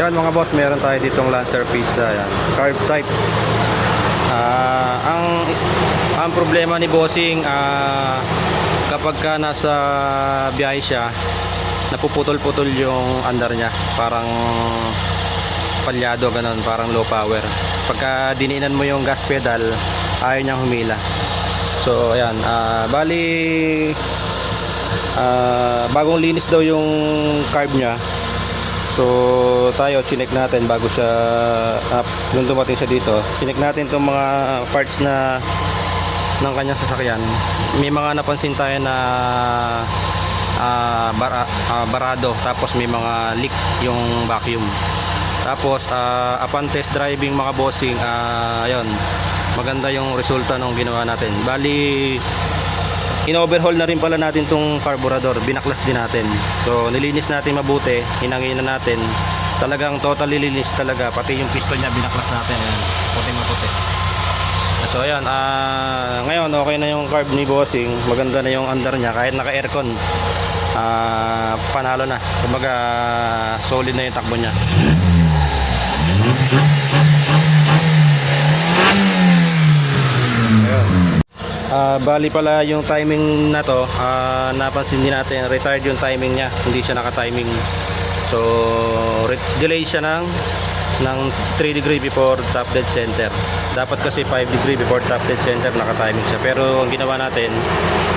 Yan mga boss, meron tayo ditong Lancer pizza. Yan, carb type. Ang problema ni bossing, kapag ka nasa biyahe siya, napuputol-putol yung andar niya. Parang palyado, ganun, parang low power. Pagka diniinan mo yung gas pedal, ayaw niyang humila. So ayan, bali bagong linis daw yung carb niya. So tayo chinek natin bago siya nung dumating siya dito. Chinek natin itong mga parts na ng kanyang sasakyan. May mga napansin tayo na barado, tapos may mga leak yung vacuum. Tapos upon test driving mga bossing, ayun, maganda yung resulta ng ginawa natin. Bali in-overhaul na rin pala natin tong carburetor, binaklas din natin. So nilinis natin mabuti, hinanginan natin. Talagang totally linis talaga, pati yung piston niya binaklas natin. Ayan, puti-maputi. So ayan, ngayon okay na yung carb ni bossing, maganda na yung andar niya kahit naka-aircon. Panalo na. Kumbaga solid na yung takbo niya. Ayan. Bali pala yung timing na to, napansin din natin, retired yung timing niya, hindi siya naka-timing. So delay siya ng 3 degree before top dead center. Dapat kasi 5 degree before top dead center naka-timing siya. Pero ang ginawa natin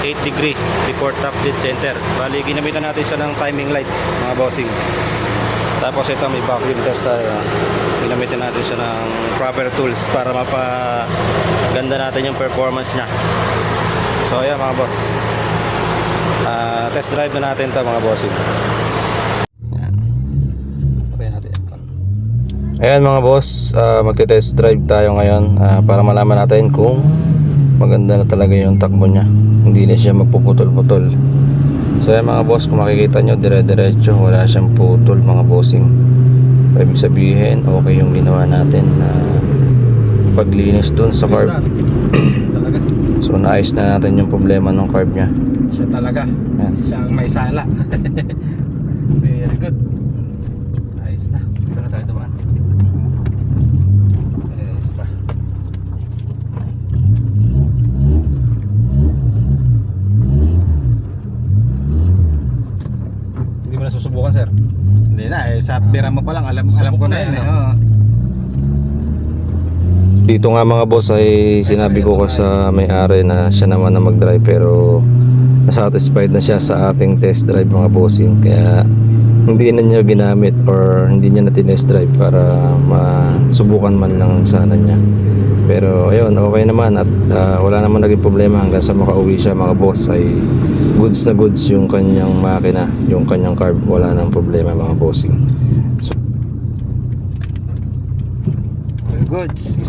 8 degree before top dead center. Bali ginamitan natin siya ng timing light mga bossing. Tapos ito may vacuum tester. Ginamitan natin siya ng proper tools para mapaganda natin yung performance niya. So ayan mga boss, test drive na natin ito mga bossing. Ayan mga boss, magte-test drive tayo ngayon para malaman natin kung maganda na talaga yung takbo niya, hindi na siya magpuputol-putol. So ayan mga boss, kung makikita nyo dire-diretso, wala siyang putol mga bossing. Ibig sabihin okay yung ginawa natin paglinis dun sa carb. So naayos na natin yung problema ng carb niya. Siya talaga, ayan. Siya ang may sala. Very good. Ayos na. Ito na tayo dumaan. Ayos pa. Hindi mo na susubukan, sir? Hindi na, sa pera mo pa lang alam ko na yan. Dito nga mga boss ay sinabi ko sa may-ari na siya naman na mag-drive, pero nasatisfied na siya sa ating test drive mga bossing, kaya hindi na niya ginamit or hindi niya na tinest drive para masubukan man lang sana niya. Pero ayun, okay naman at wala naman naging problema hanggang sa makauwi siya mga boss. Ay goods na goods yung kanyang makina, yung kanyang carb, wala nang problema mga bossing. So, goods.